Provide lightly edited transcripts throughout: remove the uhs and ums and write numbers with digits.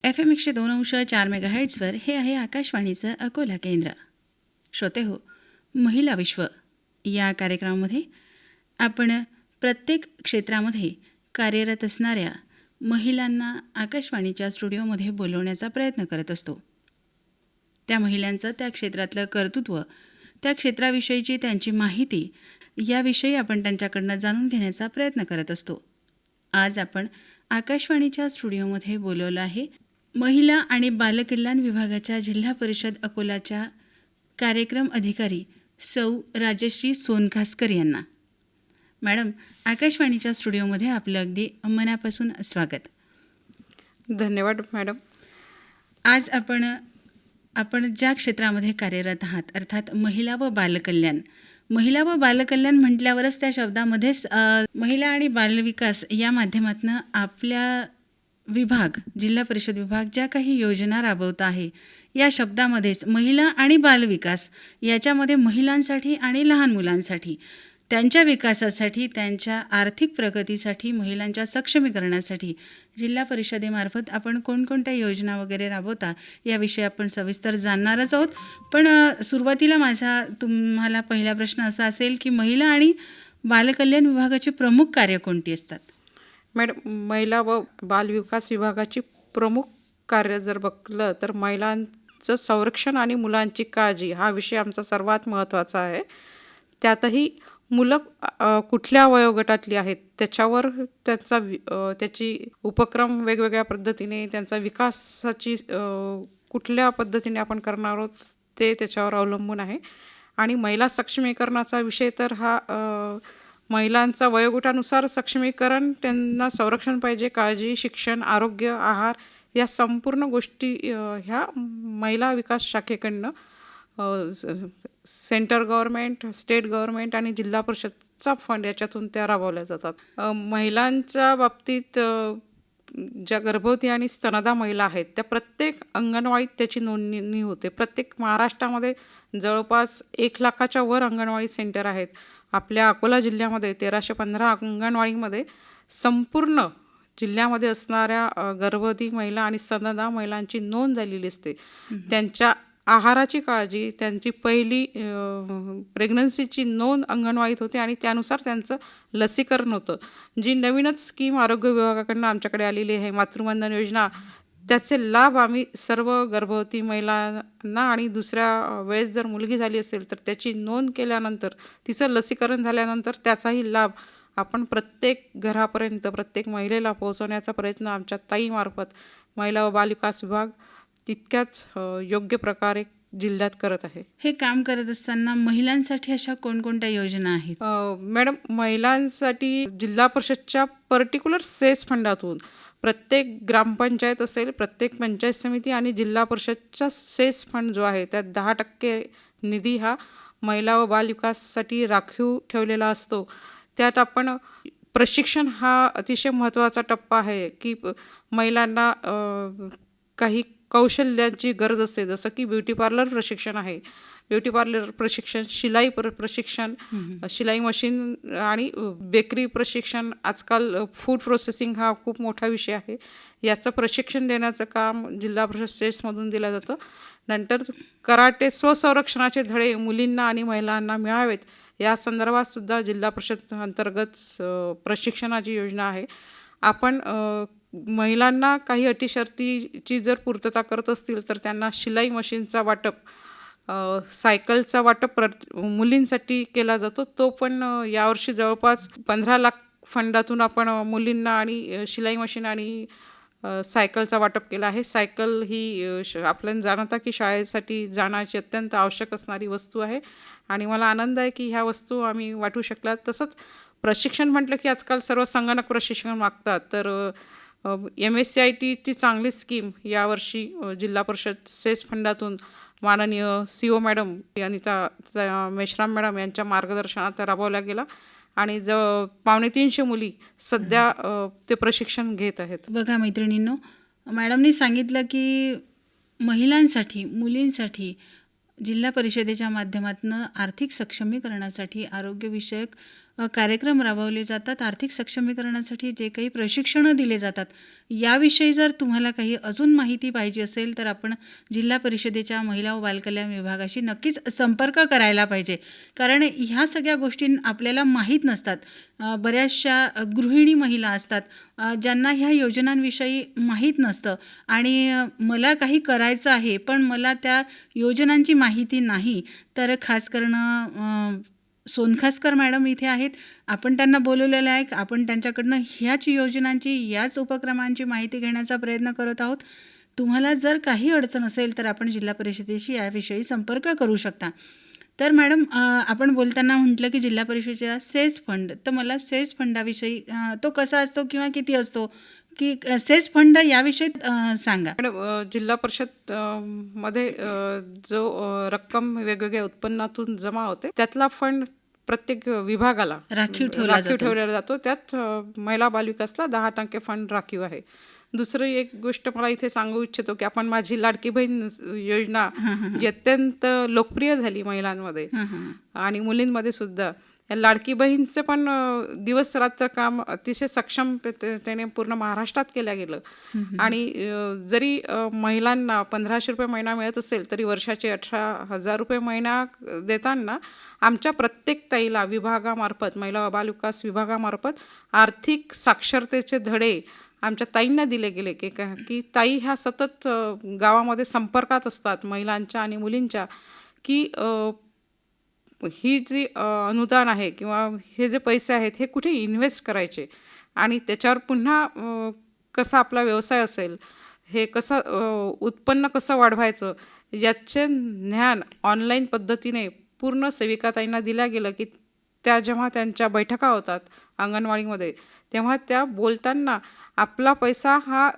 FM 102.4 मेगाहर्ट्झवर हे आहे आकाशवाणीचं अकोला केंद्र. श्रोते हो, महिला विश्व या कार्यक्रमामध्ये आपण प्रत्येक क्षेत्रामध्ये कार्यरत असणाऱ्या महिलांना आकाशवाणीच्या स्टुडिओमध्ये बोलवण्याचा प्रयत्न करत असतो. त्या महिलांचं त्या क्षेत्रातलं कर्तृत्व, त्या क्षेत्राविषयीची त्यांची माहिती याविषयी आपण त्यांच्याकडनं जाणून घेण्याचा प्रयत्न करत असतो. आज आपण आकाशवाणीच्या स्टुडिओमध्ये बोलवलं आहे महिला आणि बालकल्याण विभागाच्या जिल्हा परिषद अकोलाच्या कार्यक्रम अधिकारी सौ राजश्री सोनकासकर यांना. मॅडम, आकाशवाणीच्या स्टुडिओमध्ये आपलं अगदी मनापासून स्वागत. धन्यवाद मॅडम. आज आपण ज्या क्षेत्रामध्ये कार्यरत आहात अर्थात महिला व बालकल्याण म्हटल्यावरच त्या शब्दामध्येच महिला आणि बालविकास या माध्यमातून आपल्या विभाग, जिल्हा परिषद विभाग ज्या काही योजना राबवत आहे या शब्दामध्येच महिला आणि बालविकास याच्यामध्ये महिलांसाठी आणि लहान मुलांसाठी त्यांच्या विकासासाठी, त्यांच्या आर्थिक प्रगतीसाठी, महिलांच्या सक्षमीकरणासाठी जिल्हा परिषदेमार्फत आपण कोणकोणत्या योजना वगैरे राबवता याविषयी आपण सविस्तर जाणणारच आहोत. पण सुरुवातीला माझा तुम्हाला पहिला प्रश्न असा असेल की महिला आणि बालकल्याण विभागाची प्रमुख कार्य कोणती असतात? मॅडम, महिला व बालविकास विभागाची प्रमुख कार्य जर बघलं तर महिलांचं संरक्षण आणि मुलांची काळजी हा विषय आमचा सर्वात महत्त्वाचा आहे. त्यातही मुलं कुठल्या वयोगटातली आहेत त्याच्यावर त्याची उपक्रम वेगवेगळ्या पद्धतीने, त्यांचा विकासाची कुठल्या पद्धतीने आपण करणार आहोत ते त्याच्यावर अवलंबून आहे. आणि महिला सक्षमीकरणाचा विषय तर हा महिलांचा वयोगटानुसार सक्षमीकरण, त्यांना संरक्षण पाहिजे, काळजी, शिक्षण, आरोग्य, आहार या संपूर्ण गोष्टी ह्या महिला विकास शाखेकडनं सेंट्रल गव्हर्नमेंट, स्टेट गव्हर्नमेंट आणि जिल्हा परिषदचा फंड याच्यातून त्या राबवल्या जातात. महिलांच्या बाबतीत ज्या गर्भवती आणि स्तनदा महिला आहेत त्या प्रत्येक अंगणवाडीत त्याची नोंदणी होते. प्रत्येक महाराष्ट्रामध्ये जवळपास 1,00,000च्या वर अंगणवाडी सेंटर आहेत. आपल्या अकोला जिल्ह्यामध्ये 1315 अंगणवाडीमध्ये संपूर्ण जिल्ह्यामध्ये असणाऱ्या गर्भवती महिला आणि स्तनदा महिलांची नोंद झालेली असते. त्यांच्या आहाराची काळजी, त्यांची पहिली प्रेग्नन्सीची नोंद अंगणवाडीत होते आणि त्यानुसार त्यांचं लसीकरण होतं. जी नवीनच स्कीम आरोग्य विभागाकडून आमच्याकडे आलेली आहे, मातृवंदन योजना, त्याचे लाभ आम्ही सर्व गर्भवती महिलांना आणि दुसऱ्या वेळेस जर मुलगी झाली असेल तर त्याची नोंद केल्यानंतर, तिचं लसीकरण झाल्यानंतर त्याचाही लाभ आपण प्रत्येक घरापर्यंत, प्रत्येक महिलेला पोहोचवण्याचा प्रयत्न आमच्या ताईमार्फत महिला व बालविकास विभाग तितक्याच योग्य प्रकारे जिल्ह्यात करत आहे. हे काम करत असताना महिलांसाठी अशा कोणकोणत्या योजना आहेत? मॅडम, महिलांसाठी जिल्हा परिषदच्या पर्टिक्युलर सेस फंडातून प्रत्येक ग्रामपंचायत असेल, प्रत्येक पंचायत समिती आणि जिल्हा परिषदचा सेस फंड जो आहे त्यात 10% निधी हा महिला व बालविकासासाठी राखीव ठेवलेला असतो. त्यात आपण प्रशिक्षण हा अतिशय महत्त्वाचा टप्पा आहे की महिलांना काही कौशल्यांची गरज असते, जसं की ब्युटी पार्लर प्रशिक्षण आहे, ब्युटी पार्लर प्रशिक्षण, शिलाई प्रशिक्षण, शिलाई मशीन आणि बेकरी प्रशिक्षण. आजकाल फूड प्रोसेसिंग हा खूप मोठा विषय आहे. याचं प्रशिक्षण देण्याचं काम जिल्हा परिषद सेसमधून दिलं जातं. नंतर कराटे, स्वसंरक्षणाचे धडे मुलींना आणि महिलांना मिळावेत या संदर्भात सुद्धा जिल्हा परिषद अंतर्गत प्रशिक्षणाची योजना आहे. आपण महिलांना काही अटी शर्तीची जर पूर्तता करत असतील तर त्यांना शिलाई मशीनचा वाटप, सायकलचा वाटप मुलींसाठी केला जातो. तो पण यावर्षी जवळपास 15 लाख फंडातून आपण मुलींना आणि शिलाई मशीन आणि सायकलचा वाटप केला आहे. सायकल ही आपल्याला जाणता की शाळेसाठी जाण्याची अत्यंत आवश्यक असणारी वस्तू आहे आणि मला आनंद आहे की ह्या वस्तू आम्ही वाटू शकला. तसंच प्रशिक्षण म्हटलं की आजकाल सर्व संगणक प्रशिक्षण मागतात, तर MSCITची चांगली स्कीम यावर्षी जिल्हा परिषद सेस फंडातून माननीय CO madam Anita Meshram madam यांच्या मार्गदर्शनात राबवला गेला आणि 250 मुली सध्या ते प्रशिक्षण घेत आहेत. बघा मैत्रिणींनो, मॅडमनी सांगितलं की महिलांसाठी, मुलींसाठी जिल्हा परिषदेच्या माध्यमातून आर्थिक सक्षमीकरणासाठी आरोग्यविषयक कार्यक्रम राबवले जातात, आर्थिक सक्षमीकरणासाठी जे काही प्रशिक्षणं दिले जातात, याविषयी जर तुम्हाला काही अजून माहिती पाहिजे असेल तर आपण जिल्हा परिषदेच्या महिला व बालकल्याण विभागाशी नक्कीच संपर्क करायला पाहिजे. कारण ह्या सगळ्या गोष्टी आपल्याला माहीत नसतात. बऱ्याचशा गृहिणी महिला असतात ज्यांना ह्या योजनांविषयी माहीत नसतं आणि मला काही करायचं आहे पण मला त्या योजनांची माहिती नाही. तर खास करणं सोनखासकर मॅडम इथे आहेत. आपण त्यांना बोलवलेलं आहे. आपण त्यांच्याकडनं ह्याच योजनांची, याच उपक्रमांची माहिती घेण्याचा प्रयत्न करत आहोत. तुम्हाला जर काही अडचण असेल तर आपण जिल्हा परिषदेशी याविषयी संपर्क करू शकता. तर मॅडम, आपण बोलताना म्हटलं की जिल्हा परिषदेचा सेस फंड, तर मला सेस फंडाविषयी तो कसा असतो किंवा किती असतो, की सेस फंड याविषयी सांगा. मॅडम, जिल्हा परिषद मध्ये जो रक्कम वेगवेगळ्या उत्पन्नातून जमा होते त्यातला फंड प्रत्येक विभागाला राखीव ठेवला जातो. त्यात महिला बालविकासला 10% फंड राखीव आहे. दुसरी एक गोष्ट मला इथे सांगू इच्छितो की आपण माझी लाडकी बहीण योजना जी अत्यंत लोकप्रिय झाली महिलांमध्ये आणि मुलींमध्ये सुद्धा, या लाडकी बहीणचं पण दिवस रात्र काम अतिशय सक्षमतेने पूर्ण महाराष्ट्रात केलं गेलं. आणि जरी महिलांना 1500 रुपये महिना मिळत असेल तरी वर्षाचे 18,000 रुपये महिना देताना आमच्या प्रत्येक ताईला विभागामार्फत, महिला व बालविकास विभागामार्फत आर्थिक साक्षरतेचे धडे आमच्या ताईंना दिले गेले की ताई ह्या सतत गावामध्ये संपर्कात असतात महिलांच्या आणि मुलींच्या, की ही जी अनुदान आहे किंवा हे जे पैसे आहेत हे कुठे इन्व्हेस्ट करायचे आणि त्याच्यावर पुन्हा कसा आपला व्यवसाय असेल, हे कसं उत्पन्न कसं वाढवायचं याचे ज्ञान ऑनलाईन पद्धतीने पूर्ण सेविकाताईंना दिलं गेलं. की त्या जेव्हा त्यांच्या बैठका होतात अंगणवाडीमध्ये तेव्हा त्या बोलताना आपला पैसा हा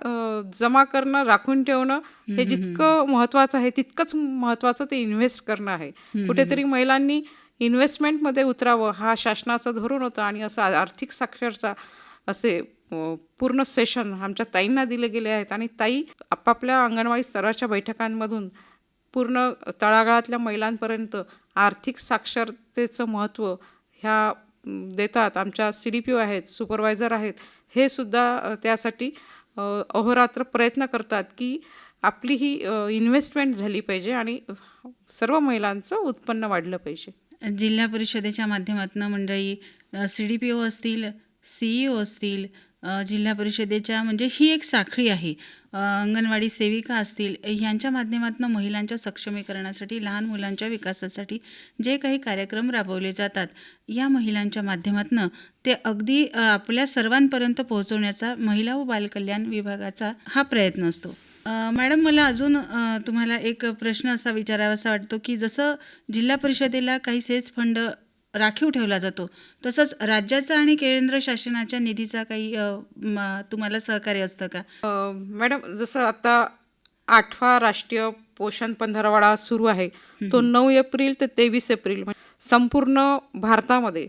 जमा करणं, राखून ठेवणं हे जितकं महत्त्वाचं आहे तितकंच महत्त्वाचं ते इन्व्हेस्ट करणं आहे. कुठेतरी महिलांनी इन्व्हेस्टमेंटमध्ये उतरावं हा शासनाचं धोरण होतं आणि असं आर्थिक साक्षरता असे पूर्ण सेशन आमच्या ताईंना दिले गेले आहेत. आणि ताई आपापल्या अंगणवाडी स्तराच्या बैठकांमधून पूर्ण तळागाळातल्या महिलांपर्यंत आर्थिक साक्षरतेचं महत्त्व ह्या देतात. आमच्या CDPO आहेत, सुपरवायझर आहेत, हे सुद्धा त्यासाठी अहोरात्र प्रयत्न करतात की आपली ही इन्व्हेस्टमेंट झाली पाहिजे आणि सर्व महिलांचं उत्पन्न वाढलं पाहिजे. जिल्हा परिषदेच्या माध्यमातून मंडळी CDPO असतील, CEO असतील, जिल्हा परिषदेच्या म्हणजे ही एक साखळी आहे, अंगणवाडी सेविका असतील, यांच्या माध्यमातून महिलांच्या सक्षमीकरणासाठी, लहान मुलांच्या विकासासाठी जे काही कार्यक्रम राबवले जातात, या महिलांच्या माध्यमातून ते अगदी आपल्या सर्वांपर्यंत पोहोचवण्याचा महिला व बालकल्याण विभागाचा हा प्रयत्न असतो. मॅडम, मला अजून तुम्हाला एक प्रश्न असा विचारावासा वाटतो की जसं जिल्हा परिषदेला काही सेस फंड राखीव ठेवला जातो तसंच राज्याचा आणि केंद्र शासनाच्या निधीचा काही तुम्हाला सहकार्य असतं का? मॅडम, जसं आता 8वा राष्ट्रीय पोषण पंधरवडा सुरू आहे, तो 9 एप्रिल ते 23 एप्रिल संपूर्ण भारतामध्ये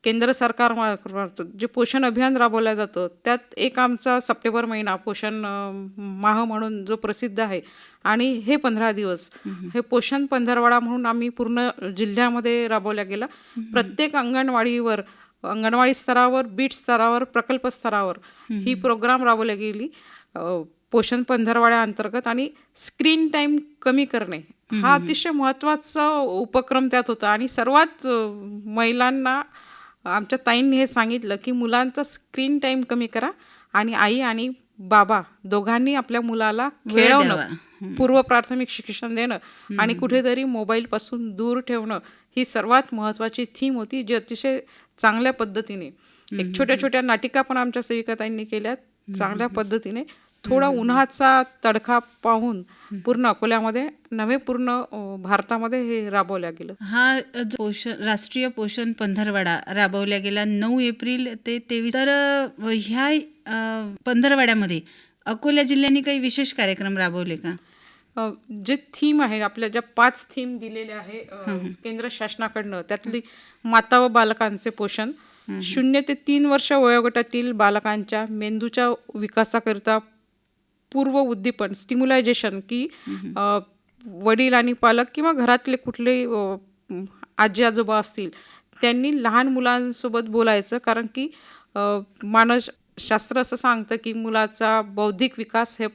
केंद्र सरकारमार्फत जे पोषण अभियान राबवलं जातं त्यात एक आमचा सप्टेंबर महिना पोषण माह म्हणून जो प्रसिद्ध आहे आणि हे 15 दिवस हे पोषण पंधरवडा म्हणून आम्ही पूर्ण जिल्ह्यामध्ये राबवल्या गेला. प्रत्येक अंगणवाडीवर, अंगणवाडी स्तरावर, बीट स्तरावर, प्रकल्प स्तरावर ही प्रोग्राम राबवल्या गेली पोषण पंधरवड्याअंतर्गत. आणि स्क्रीन टाईम कमी करणे हा अतिशय महत्त्वाचा उपक्रम त्यात होता. आणि सर्वात महिलांना आमच्या ताईंनी हे सांगितलं की मुलांचा स्क्रीन टाईम कमी करा आणि आई आणि बाबा दोघांनी आपल्या मुलाला खेळवणं, पूर्व प्राथमिक शिक्षण देणं आणि कुठेतरी मोबाईलपासून दूर ठेवणं ही सर्वात महत्त्वाची थीम होती, जी अतिशय चांगल्या पद्धतीने एक छोट्या छोट्या नाटिका पण आमच्या सेविकाताईंनी केल्यात चांगल्या पद्धतीने. थोडा उन्हाचा तडका पाहून पूर्ण अकोल्यामध्ये नव्हे पूर्ण भारतामध्ये हे राबवल्या गेलं. हा जो राष्ट्रीय पोषण पंधरवडा राबवला गेला 9 एप्रिल ते 23. तर ह्या पंधरवड्यामध्ये अकोला जिल्ह्याने काही विशेष कार्यक्रम राबवले का? जे थीम आहे, आपल्या ज्या 5 थीम दिलेल्या आहे केंद्र शासनाकडनं, त्यातली माता व बालकांचे पोषण, 0 ते 3 वर्ष वयोगटातील बालकांच्या मेंदूच्या विकासाकरिता पूर्व उद्दीपन, स्टिम्युलायझेशन, की वडील आणि पालक किंवा घरातले कुठले आजी आजोबा असतील त्यांनी लहान मुलांसोबत बोलायचं, कारण की मानसशास्त्र असं सांगतं की मुलाचा बौद्धिक विकास हे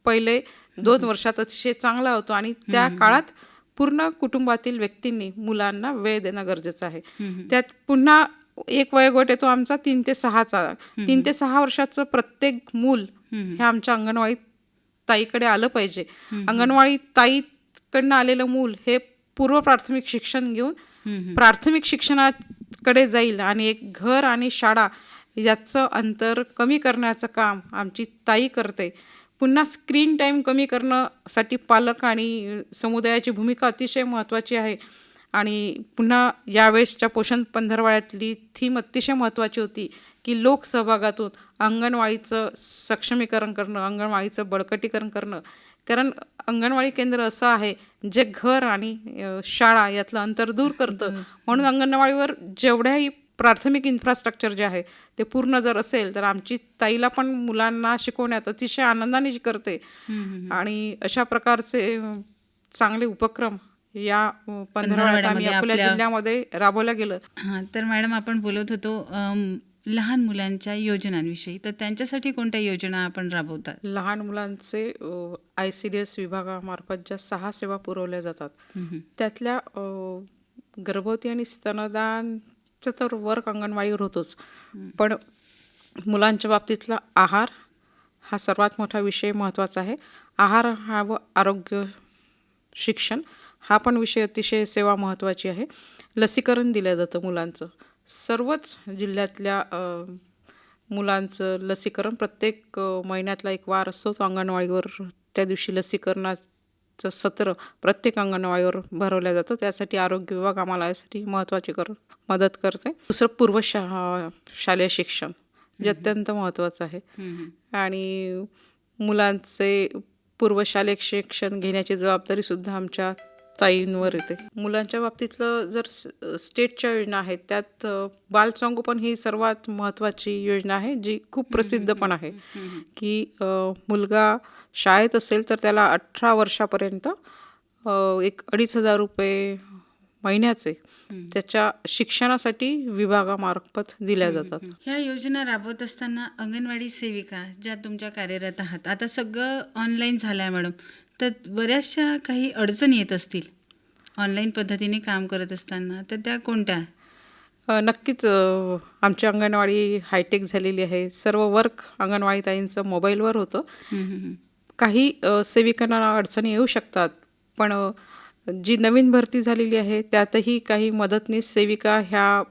पहिले 2 वर्षात अतिशय चांगला होतो आणि त्या काळात पूर्ण कुटुंबातील व्यक्तींनी मुलांना वेळ देणं गरजेचं आहे. त्यात पुन्हा एक वयोगट येतो आमचा 3 ते 6चा. 3 ते 6 वर्षाचं प्रत्येक मूल हे आमच्या अंगणवाडी ताईकडे आलं पाहिजे. अंगणवाडी ताईकडनं आलेलं मूल हे पूर्व प्राथमिक शिक्षण घेऊन प्राथमिक शिक्षणाकडे जाईल आणि एक घर आणि शाळा याचं अंतर कमी करण्याचं काम आमची ताई करते. पुन्हा स्क्रीन टाईम कमी करण्यासाठी पालक आणि समुदायाची भूमिका अतिशय महत्त्वाची आहे. आणि पुन्हा यावेळेसच्या पोषण पंधरवड्यातली थीम अतिशय महत्त्वाची होती की लोकसहभागातून अंगणवाडीचं सक्षमीकरण करणं, अंगणवाडीचं बळकटीकरण करणं. कारण अंगणवाडी केंद्र असं आहे जे घर आणि शाळा यातलं अंतर दूर करतं. म्हणून अंगणवाडीवर जेवढ्याही प्राथमिक इन्फ्रास्ट्रक्चर जे आहे ते पूर्ण जर असेल तर आमची ताईला पण मुलांना शिकवण्यात अतिशय आनंदाने करते. आणि अशा प्रकारचे चांगले उपक्रम या पंधरवड्यात आम्ही आपल्या जिल्ह्यामध्ये राबवल्या गेलं. हां, तर मॅडम आपण बोलत होतो लहान मुलांच्या योजनांविषयी, तर त्यांच्यासाठी कोणत्या योजना आपण राबवतात? लहान मुलांचे ICDS विभागामार्फत ज्या 6 सेवा पुरवल्या जातात त्यातल्या गर्भवती आणि स्तनदानचं तर वर्क अंगणवाडीवर होतोच, पण मुलांच्या बाबतीतला आहार हा सर्वात मोठा विषय महत्त्वाचा आहे. आहार हा व आरोग्य शिक्षण हा पण विषय अतिशय सेवा महत्त्वाची आहे. लसीकरण दिलं जातं मुलांचं. सर्वच जिल्ह्यातल्या मुलांचं लसीकरण प्रत्येक महिन्यातला एक वार असतो तो अंगणवाडीवर. त्या दिवशी लसीकरणाचं सत्र प्रत्येक अंगणवाडीवर भरवलं जातं. त्यासाठी आरोग्य विभाग आम्हाला यासाठी महत्त्वाची मदत करते. दुसरं शालेय शिक्षण जे अत्यंत महत्त्वाचं आहे. आणि मुलांचे पूर्वशालेय शिक्षण घेण्याची जबाबदारीसुद्धा आमच्या ताईंवर येते. मुलांच्या बाबतीतलं जर स्टेटच्या योजना आहेत त्यात बालसंगोपन ही सर्वात महत्त्वाची योजना आहे जी खूप प्रसिद्ध पण आहे. की मुलगा शाळेत असेल तर त्याला 18 वर्षापर्यंत एक 2,500 रुपये महिन्याचे त्याच्या शिक्षणासाठी विभागामार्फत दिल्या जातात. ह्या योजना राबवत असताना अंगणवाडी सेविका ज्या तुमच्या कार्यरत आहात, आता सगळं ऑनलाईन झालं आहे मॅडम, तर बऱ्याचशा काही अडचणी येत असतील ऑनलाईन पद्धतीने काम करत असताना, तर त्या कोणत्या? नक्कीच आमची अंगणवाडी हायटेक झालेली आहे. सर्व वर्क अंगणवाडी ताईंचं मोबाईलवर होतं. काही सेविकांना अडचणी येऊ शकतात, पण जी नवीन भरती झालेली आहे त्यातही काही मदतनीस सेविका ह्या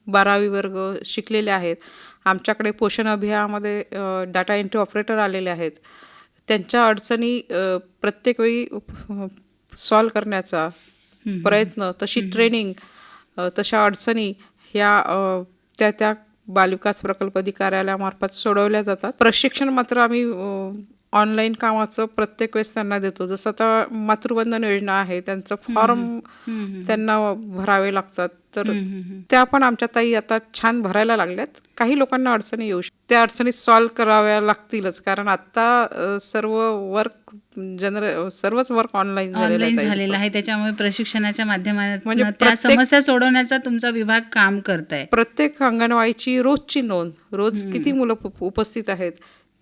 12वी वर्ग शिकलेल्या आहेत. आमच्याकडे पोषण अभियानामध्ये डाटा एंट्री ऑपरेटर आलेले आहेत. त्यांच्या अडचणी प्रत्येक वेळी सॉल्व करण्याचा प्रयत्न, तशी ट्रेनिंग, तशा अडचणी ह्या त्या बालविकास प्रकल्प अधिकाऱ्यालयामार्फत सोडवल्या जातात. प्रशिक्षण मात्र आम्ही ऑनलाईन कामाचं प्रत्येक वेळेस त्यांना देतो. जसं आता मातृवंदन योजना आहे त्यांचं फॉर्म त्यांना भरावे लागतात, तर त्या पण आमच्या ताई आता छान भरायला लागल्यात. काही लोकांना अडचणी येऊ शकतात, त्या अडचणी सॉल्व कराव्या लागतीलच, कारण आता सर्वच वर्क ऑनलाईन झालेलं आहे. त्याच्यामुळे प्रशिक्षणाच्या माध्यमातून त्या समस्या सोडवण्याचा तुमचा विभाग काम करताय. प्रत्येक अंगणवाडीची रोजची नोंद, रोज किती मुलं उपस्थित आहेत,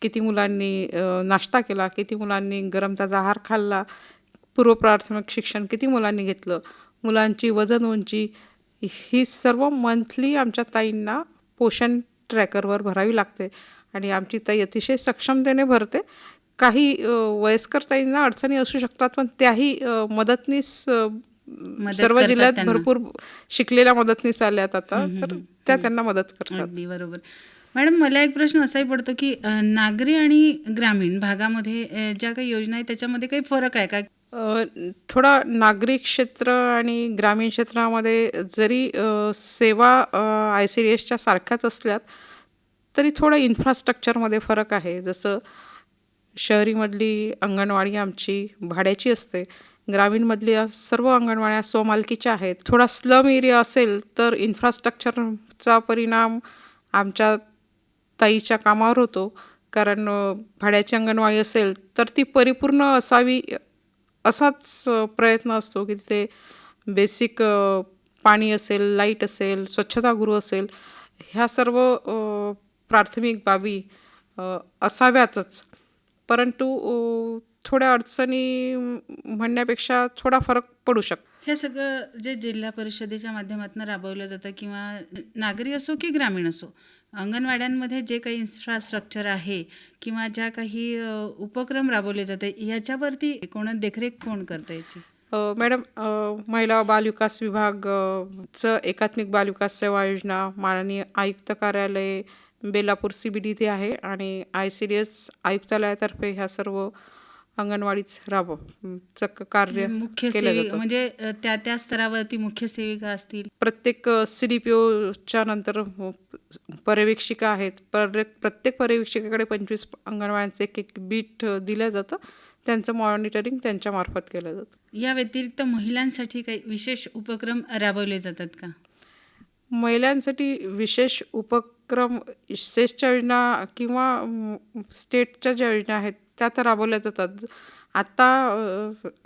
किती मुलांनी नाश्ता केला, किती मुलांनी गरम ताजा आहार खाल्ला, पूर्व प्राथमिक शिक्षण किती मुलांनी घेतलं, मुलांची वजन उंची, ही सर्व मंथली आमच्या ताईंना पोषण ट्रॅकरवर भरावी लागते. आणि आमची ताई अतिशय सक्षमतेने भरते. काही वयस्कर ताईंना अडचणी असू शकतात, पण त्याही मदतनीस सर्व जिल्ह्यात भरपूर शिकलेल्या मदतनीस आल्यात आता, तर त्या त्यांना मदत करतात. अगदी बरोबर. मॅडम, मला एक प्रश्न असाही पडतो की नागरी आणि ग्रामीण भागामध्ये ज्या काही योजना आहेत त्याच्यामध्ये काही फरक आहे का? थोडा नागरी क्षेत्र आणि ग्रामीण क्षेत्रामध्ये जरी सेवा ICDSच्या सारख्याच असल्यात तरी थोडं इन्फ्रास्ट्रक्चरमध्ये फरक आहे. जसं शहरीमधली अंगणवाडी आमची भाड्याची असते, ग्रामीणमधल्या सर्व अंगणवाड्या स्वमालकीच्या आहेत. थोडा स्लम एरिया असेल तर इन्फ्रास्ट्रक्चरचा परिणाम आमच्या ताईच्या कामावर होतो, कारण भाड्याची अंगणवाडी असेल तर ती परिपूर्ण असावी असाच प्रयत्न असतो की तिथे बेसिक पाणी असेल, लाईट असेल, स्वच्छतागृह असेल, ह्या सर्व प्राथमिक बाबी असाव्यातच. परंतु थोड्या अडचणी म्हणण्यापेक्षा थोडा फरक पडू शकतो. हे सगळं जे जिल्हा परिषदेच्या माध्यमातून राबवलं जातं किंवा नागरी असो की ग्रामीण असो, अंगणवाड्यांमध्ये जे काही इन्फ्रास्ट्रक्चर आहे किंवा ज्या काही उपक्रम राबवले जाते याच्यावरती देखरेख कोण करतं याची? मॅडम, महिला व बालविकास विभाग चं एकात्मिक बालविकास सेवा योजना माननीय आयुक्त कार्यालय बेलापूर CBD इथे आहे आणि ICDS आयुक्तालयातर्फे ह्या सर्व अंगणवाडीच कार्य मुख्य केलं सेविका जातं. म्हणजे त्या स्तरावरती मुख्य सेविका असतील. प्रत्येक CDPOच्या नंतर पर्यवेक्षिका आहेत. प्रत्येक पर्यवेक्षिकेकडे 25 अंगणवाड्यांचं एक बीट दिलं जातं. त्यांचं मॉनिटरिंग त्यांच्यामार्फत केलं जातं. या व्यतिरिक्त महिलांसाठी काही विशेष उपक्रम राबवले जातात का? महिलांसाठी विशेष उपक्रम सेसच्या योजना किंवा स्टेटच्या ज्या योजना आहेत त्या तर राबवल्या जातात. आता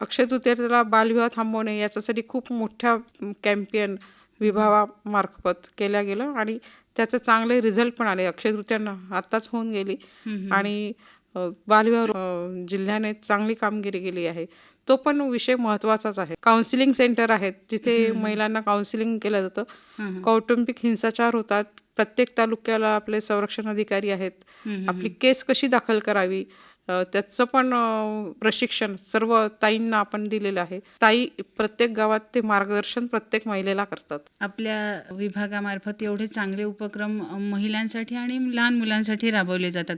अक्षय तृतीयेला बालविवाह थांबवणे याच्यासाठी खूप मोठ्या कॅम्पेन विभागामार्फत केल्या गेलं आणि त्याचे चांगले रिझल्ट पण आले. अक्षय तृतीया आत्ताच होऊन गेली आणि बालविवाह जिल्ह्याने चांगली कामगिरी केली आहे. तो पण विषय महत्त्वाचाच आहे. काउन्सिलिंग सेंटर आहेत जिथे महिलांना काउन्सिलिंग केलं जातं. कौटुंबिक हिंसाचार होतात, प्रत्येक तालुक्याला आपले संरक्षण अधिकारी आहेत. आपली केस कशी दाखल करावी त्याचं पण प्रशिक्षण सर्व ताईंना आपण दिलेलं आहे. ताई प्रत्येक गावात ते मार्गदर्शन प्रत्येक महिलेला करतात. आपल्या विभागामार्फत एवढे चांगले उपक्रम महिलांसाठी आणि लहान मुलांसाठी राबवले जातात,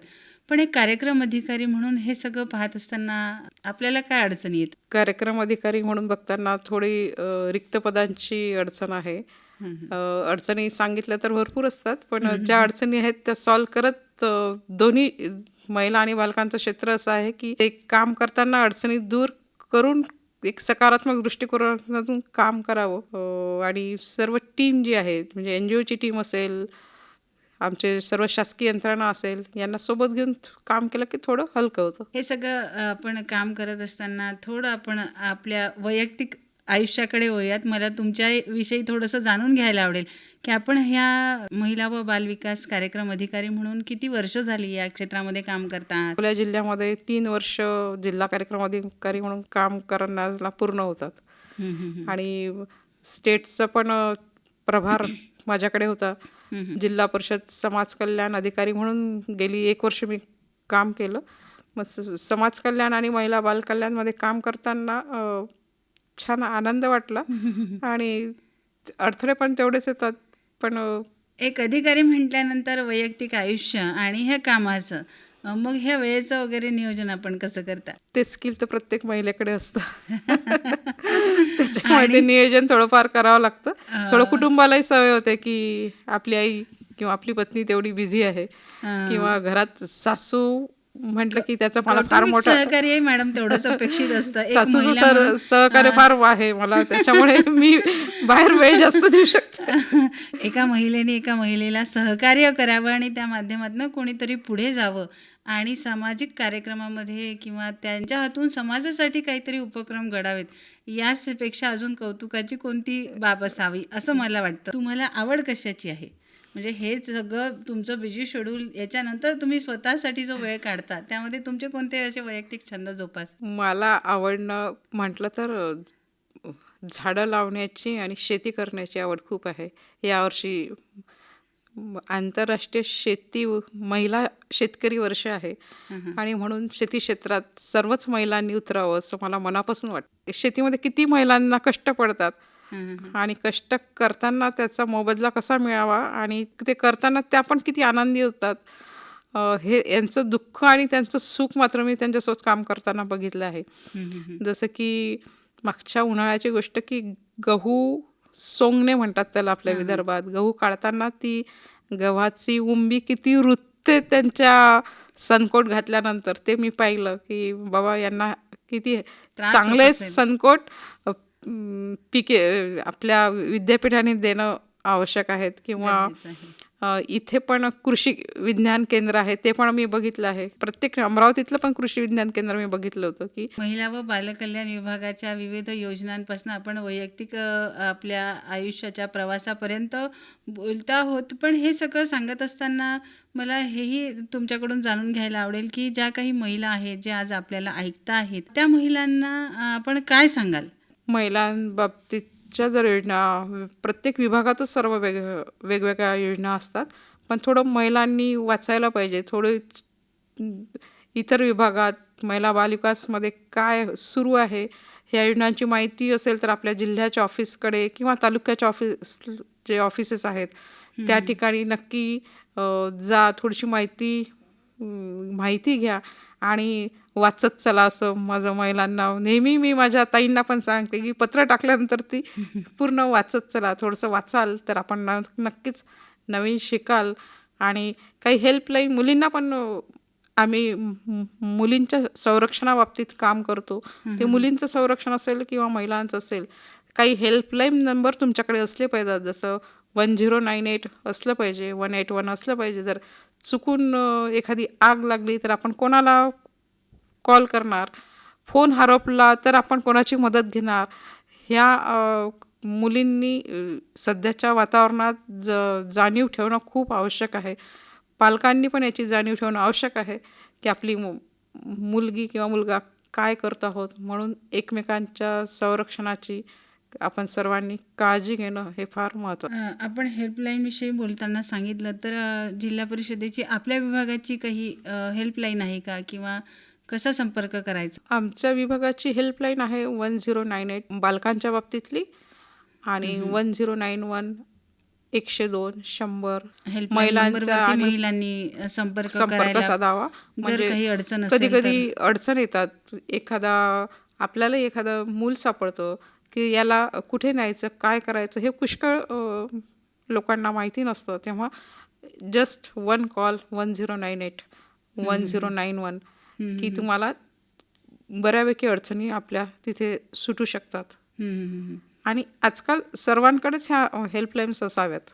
पण एक कार्यक्रम अधिकारी म्हणून हे सगळं पाहत असताना आपल्याला काय अडचणी येत? कार्यक्रम अधिकारी म्हणून बघताना थोडी रिक्त पदांची अडचण आहे. अडचणी सांगितल्या तर भरपूर असतात, पण ज्या अडचणी आहेत त्या सॉल्व्ह करत दोन्ही महिला आणि बालकांचं क्षेत्र असं आहे की ते काम करताना अडचणी दूर करून एक सकारात्मक दृष्टिकोनातून काम करावं. आणि सर्व टीम जी आहे म्हणजे NGOची टीम असेल, आमचे सर्व शासकीय यंत्रणा असेल, यांना सोबत घेऊन काम केलं की थोडं हलकं होतं. हे सगळं आपण काम करत असताना थोडं आपण आपल्या वैयक्तिक आयुष्याकडे वळूयात. मला तुमच्याविषयी थोडंसं जाणून घ्यायला आवडेल की आपण ह्या महिला व बालविकास कार्यक्रम अधिकारी म्हणून किती वर्ष झाली या क्षेत्रामध्ये काम करतात? आपल्या जिल्ह्यामध्ये 3 वर्ष जिल्हा कार्यक्रम अधिकारी म्हणून काम करण्याला पूर्ण होतात. आणि स्टेटचं पण प्रभार माझ्याकडे होता. जिल्हा परिषद समाज कल्याण अधिकारी म्हणून गेली 1 वर्ष मी काम केलं. मग समाज कल्याण आणि महिला बालकल्याणमध्ये काम करताना छान आनंद वाटला आणि अडथळे पण तेवढेच येतात. पण एक अधिकारी म्हटल्यानंतर वैयक्तिक आयुष्य आणि हे कामाचं, मग ह्या वेळेचं वगैरे नियोजन आपण कसं करता? ते स्किल तर प्रत्येक महिलेकडे असतं. त्याच्यामुळे ते नियोजन थोडंफार करावं लागतं. थोडं कुटुंबालाही सवय होते की आपली आई किंवा आपली पत्नी तेवढी बिझी आहे किंवा घरात सासू म्हटलं की त्याचं मला फार मोठं सहकार्य मॅडम तेवढंच अपेक्षित असतं. सासूचं सहकार्य फार आहे मला, त्याच्यामुळे मी बाहेर वेळ जास्त देऊ शकते. एका महिलेला सहकार्य करावं आणि त्या माध्यमातून कोणीतरी पुढे जावं आणि सामाजिक कार्यक्रमामध्ये किंवा त्यांच्या हातून समाजासाठी काहीतरी उपक्रम घडावेत, यापेक्षा अजून कौतुकाची कोणती बाब असावी असं मला वाटतं. तुम्हाला आवड कशाची आहे? म्हणजे हे सगळं तुमचं बिझी शेड्यूल याच्यानंतर तुम्ही स्वतःसाठी जो वेळ काढता त्यामध्ये तुमचे कोणते असे वैयक्तिक छंद जोपासता? मला आवडणं म्हटलं तर झाडं लावण्याची आणि शेती करण्याची आवड खूप आहे. यावर्षी आंतरराष्ट्रीय महिला शेतकरी वर्ष आहे आणि म्हणून शेती क्षेत्रात सर्वच महिलांनी उतरावं असं मला मनापासून वाटतं. शेतीमध्ये किती महिलांना कष्ट पडतात आणि कष्ट करताना त्याचा मोबदला कसा मिळावा आणि ते करताना त्या पण किती आनंदी होतात, हे यांचं दुःख आणि त्यांचं सुख मात्र मी त्यांच्यासोबत काम करताना बघितलं आहे. जसं की मागच्या उन्हाळ्याची गोष्ट की गहू सोंगणे म्हणतात त्याला आपल्या विदर्भात. गहू काढताना ती गव्हाची उंबी किती रुतते त्यांच्या सनकोट घातल्यानंतर, ते मी पाहिलं की बाबा यांना किती चांगले सनकोट पिके आपल्या विद्यापीठाने देणं आवश्यक आहेत किंवा इथे पण कृषी विज्ञान केंद्र आहे, ते पण मी बघितलं आहे. प्रत्येक अमरावतीतलं पण कृषी विज्ञान केंद्र मी बघितलं होतं की महिला व बालकल्याण विभागाच्या विविध योजनांपासून आपण वैयक्तिक आपल्या आयुष्याच्या प्रवासापर्यंत बोलता आहोत. पण हे सगळं सांगत असताना मला हेही तुमच्याकडून जाणून घ्यायला आवडेल की ज्या काही महिला आहेत, ज्या आज आपल्याला ऐकता आहेत, त्या महिलांना आपण काय सांगाल? महिलांबाबतीतच्या जर योजना प्रत्येक विभागातच सर्व वेगवेगळ्या योजना असतात, पण थोडं महिलांनी वाचायला पाहिजे. थोडं इतर विभागात महिला बालविकासमध्ये काय सुरू आहे ह्या योजनांची माहिती असेल तर आपल्या जिल्ह्याच्या ऑफिसकडे किंवा तालुक्याच्या जे ऑफिसेस आहेत त्या ठिकाणी नक्की जा, थोडीशी माहिती घ्या आणि वाचत चला, असं माझं महिलांना नेहमी मी माझ्या ताईंना पण सांगते की पत्र टाकल्यानंतर ती पूर्ण वाचत चला. थोडंसं वाचाल तर आपण नक्कीच नवीन शिकाल. आणि काही हेल्पलाईन मुलींना पण आम्ही मुलींच्या संरक्षणाबाबतीत काम करतो. ते मुलींचं संरक्षण असेल किंवा महिलांचं असेल, काही हेल्पलाईन नंबर तुमच्याकडे असले पाहिजेत. जसं 1098 असलं पाहिजे, 181 असलं पाहिजे. जर चुकून एखादी आग लागली तर आपण कोणाला कॉल करणार, फोन हरपला तर आपण कोणाची मदत घेणार. ह्या मुलींनी सध्याच्या वातावरणात जाणीव ठेवणं खूप आवश्यक आहे. पालकांनी पण याची जाणीव ठेवणं आवश्यक आहे की आपली मुलगी किंवा मुलगा काय करत आहोत. म्हणून एकमेकांच्या संरक्षणाची आपण सर्वांनी काळजी घेणं हे फार महत्त्वाचं. आपण हेल्पलाईनविषयी बोलताना सांगितलं तर जिल्हा परिषदेची आपल्या विभागाची काही हेल्पलाईन आहे का, किंवा कसा संपर्क करायचा? आमच्या विभागाची हेल्पलाईन आहे 1098 बालकांच्या बाबतीतली, आणि 1091 102 100 हेल्पलाईन महिलांचा नंबरवरती आणि महिलांनी संपर्क संपर्क करायला साधावा. जर काही अडचण कधी असेल तर. कधी अडचण येतात. आपल्याला एखादं मूल सापडतं की याला कुठे न्यायचं, काय करायचं हे पुष्कळ लोकांना माहिती नसतं. तेव्हा जस्ट 1 कॉल 1098 1091 की तुम्हाला बऱ्यापैकी अडचणी आपल्या तिथे सुटू शकतात. आणि आजकाल सर्वांकडेच ह्या हेल्पलाईन्स असाव्यात.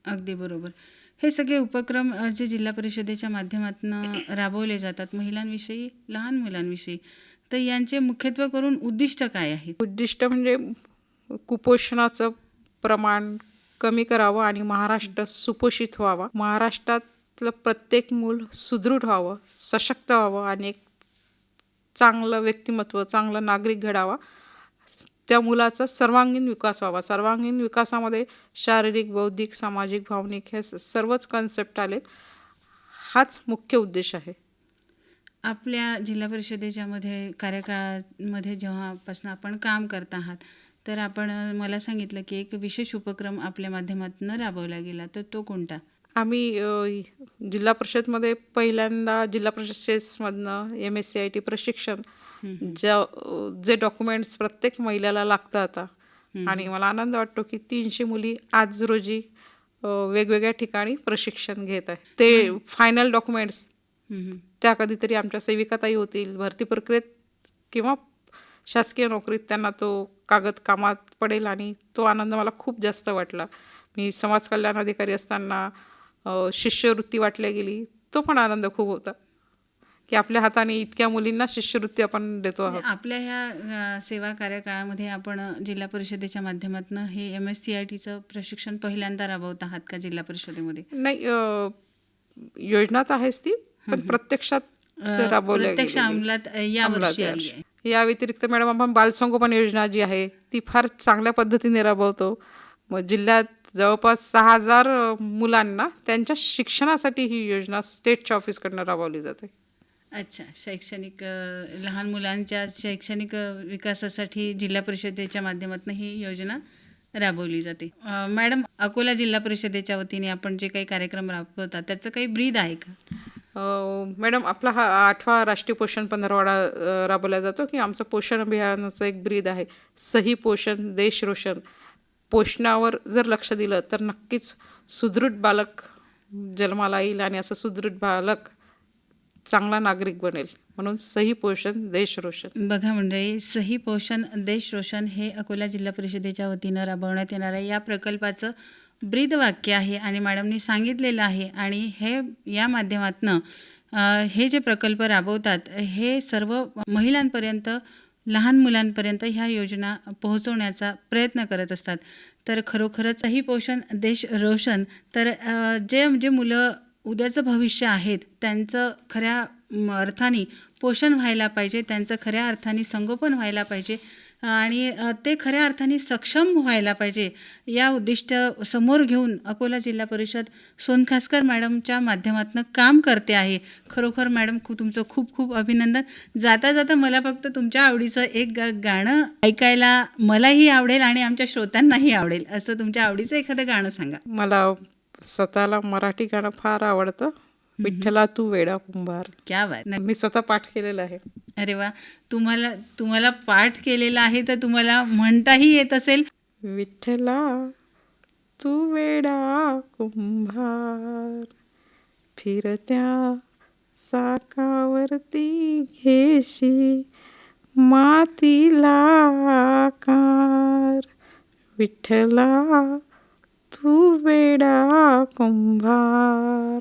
अगदी बरोबर. हे सगळे उपक्रम जे जिल्हा परिषदेच्या माध्यमातून राबवले जातात महिलांविषयी, लहान मुलांविषयी, तर यांचे मुख्यत्वे करून उद्दिष्ट काय आहेत? उद्दिष्ट म्हणजे कुपोषणाचं प्रमाण कमी करावं आणि महाराष्ट्र सुपोषित व्हावा. महाराष्ट्रातलं प्रत्येक मूल सुदृढ व्हावं, सशक्त व्हावं आणि एक चांगलं व्यक्तिमत्व, चांगला नागरिक घडावा. त्या मुलाचा सर्वांगीण विकास व्हावा. सर्वांगीण विकासामध्ये शारीरिक, बौद्धिक, सामाजिक, भावनिक हे सर्वच कन्सेप्ट आलेत. हाच मुख्य उद्देश आहे. आपल्या जिल्हा परिषदेच्या कार्यकाळामध्ये जेव्हापासून आपण काम करत आहात, तर आपण मला सांगितलं की एक विशेष उपक्रम आपल्या माध्यमातून राबवला गेला, तर तो कोणता? आम्ही जिल्हा परिषदमध्ये पहिल्यांदा जिल्हा परिषद सेसमधनं MSCIT प्रशिक्षण, जे डॉक्युमेंट्स प्रत्येक महिलेला लागतं आता, आणि मला आनंद वाटतो की 300 मुली आज रोजी वेगवेगळ्या ठिकाणी प्रशिक्षण घेत आहे. ते फायनल डॉक्युमेंट्स त्या कधीतरी आमच्या सेविकाताई होतील, भरती प्रक्रियेत किंवा शासकीय नोकरीत त्यांना तो कागद कामात पडेल, आणि तो आनंद मला खूप जास्त वाटला. मी समाज कल्याण अधिकारी असताना शिष्यवृत्ती वाटल्या गेली, तो पण आनंद खूप होता की आपल्या हाताने इतक्या मुलींना शिष्यवृत्ती आपण देतो आहोत. आपल्या ह्या सेवा कार्यकाळामध्ये आपण जिल्हा परिषदेच्या माध्यमातून हे MSCITचं प्रशिक्षण पहिल्यांदा राबवत आहात का जिल्हा परिषदेमध्ये? नाही, योजना तर आहेच ती, पण प्रत्यक्षात प्रत्यक्ष अंमलात या वर्षी आली आहे. या व्यतिरिक्त मॅडम आपण बालसंगोपन योजना जी आहे ती फार चांगल्या पद्धतीने राबवतो. मग जिल्ह्यात जवळपास 6000 मुलांना त्यांच्या शिक्षणासाठी ही योजना स्टेटच्या ऑफिसकडनं राबवली जाते. अच्छा, शैक्षणिक लहान मुलांच्या शैक्षणिक विकासासाठी जिल्हा परिषदेच्या माध्यमातून ही योजना राबवली जाते. मॅडम, अकोला जिल्हा परिषदेच्या वतीने आपण जे काही कार्यक्रम राबवतात त्याचं काही ब्रीद आहे का? मॅडम, आपला हा 8वा राष्ट्रीय पोषण पंधरवडा राबवला जातो की आमचं पोषण अभियानाचं एक ब्रीद आहे, सही पोषण देश रोशन. पोषणावर जर लक्ष दिलं तर नक्कीच सुदृढ बालक जन्माला येईल आणि असं सुदृढ बालक चांगला नागरिक बनेल. म्हणून सही पोषण देश रोशन. बघा मंडळी, सही पोषण देश रोशन हे अकोला जिल्हा परिषदेच्या वतीनं राबवण्यात येणाऱ्या या प्रकल्पाचं ब्रीदवाक्य आहे आणि मॅडमनी सांगितलेलं आहे आणि या माध्यमातनं हे जे प्रकल्प राबवतात हे सर्व महिलांपर्यंत, लहान मुलांपर्यंत ह्या योजना पोहोचवण्याचा प्रयत्न करत असतात. तर खरोखरच ही पोषण देश रोशन. तर जे मुलं उद्याचं भविष्य आहेत त्यांचं खऱ्या अर्थाने पोषण व्हायला पाहिजे, त्यांचं खऱ्या अर्थाने संगोपन व्हायला पाहिजे आणि ते खऱ्या अर्थाने सक्षम व्हायला पाहिजे. या उद्दिष्ट समोर घेऊन अकोला जिल्हा परिषद सोनखासकर मॅडमच्या माध्यमातून काम करते आहे. खरोखर मॅडम तुमचं खूप खूप अभिनंदन. जाता जाता मला फक्त तुमच्या आवडीचं एक गाणं ऐकायला मलाही आवडेल आणि आमच्या श्रोत्यांनाही आवडेल, असं तुमच्या आवडीचं एखादं गाणं सांगा. मला स्वतःला मराठी गाणं फार आवडतं, विठ्ठला तू वेडा कुंभार. क्या बात. मी स्वतः पाठ केलेलं आहे. अरे वा. तुम्हाला पाठ केलेला आहे तर तुम्हाला म्हणताही येत असेल. विठ्ठला तू वेडा कुंभार, फिरत्या चाकावरती घेशी मातीला आकार. विठ्ठला तू वेडा कुंभार.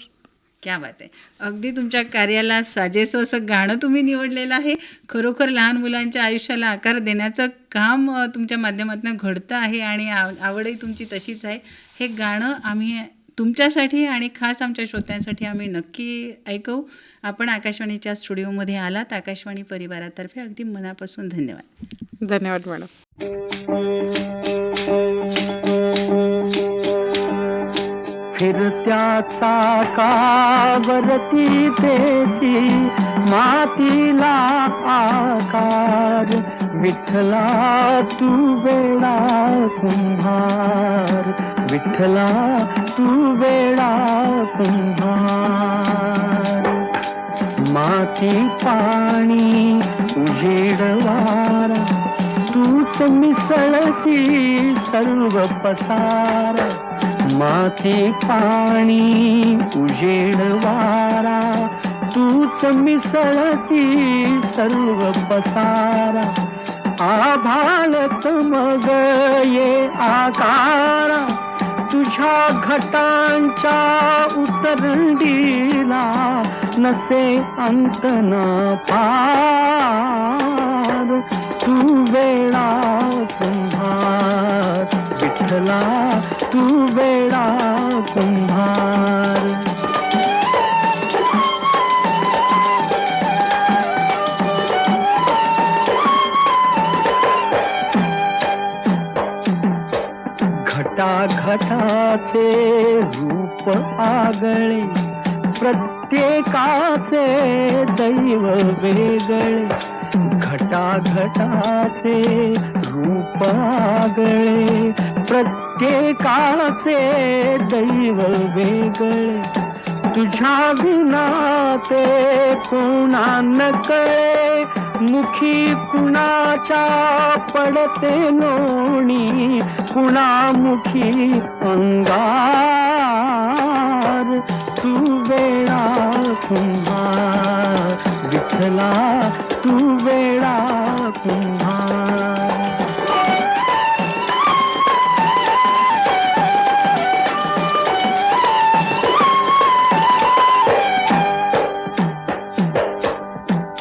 क्या बात आहे. अगदी तुमच्या कार्याला साजेसं असं गाणं तुम्ही निवडलेलं आहे. खरोखर लहान मुलांच्या आयुष्याला आकार देण्याचं काम तुमच्या माध्यमातून घडतं आहे आणि आवडही तुमची तशीच आहे. हे गाणं आम्ही तुमच्यासाठी आणि खास आमच्या श्रोत्यांसाठी आम्ही नक्की ऐकवू. आपण आकाशवाणीच्या स्टुडिओमध्ये आलात. आकाशवाणी परिवारातर्फे अगदी मनापासून धन्यवाद. धन्यवाद मॅडम. फिरत्या चाकावरती देशी मातीला आकार. विठ्ठला तू वेडा कुंभार. विठ्ठला तू वेडा कुंभार. माती पाणी उजेड वारा तूच मिसळसी सर्व पसार. माती पाणी उजेड वारा तूच मिसळसी सर्व पसारा. आभाळच मग ये आकारा तुझ्या घटांच्या उतरंडीला नसे अंत न पार. तू वेडा कुंभार. विठ्ठला तू वेडा कुंभार. घटाघटाचे रूप आगळे प्रत्येकाचे दैव वेगळे. घटाघटाचे रूप आगळे प्रत्येकाचे दैव वेगळे. तुझ्या विना ते कोणा न कळे. मुखी कुणाच्या पडते लोणी कुणामुखी अंगार. तू वेडा कुंभार. विठ्ठला तू वेडा कुंभार.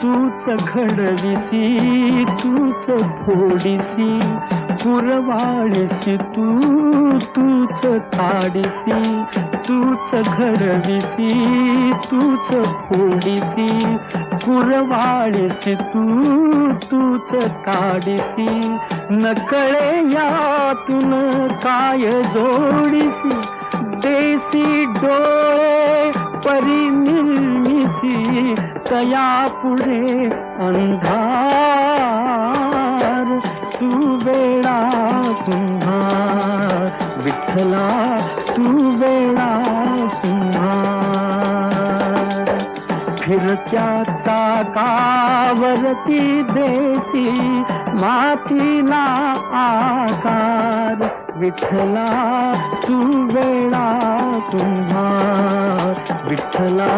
तूच घडविसी तूच फोडिसी पुरवाळीसी तूच ताडिसी. तूच घडविसी तूच फोडिसी पुरवाळीसी तूच ताडिसी. नकळे यातून काय जोडिसी देसी डोळे परी निर्मिसी. तया पुढे अंधार. तू वेडा कुंभार. विठ्ठला तू वेडा कुंभार. फिरत्या चाकावरती देशी मातीला आकार. विठ्ठला तू वेडा कुंभार. विठ्ठला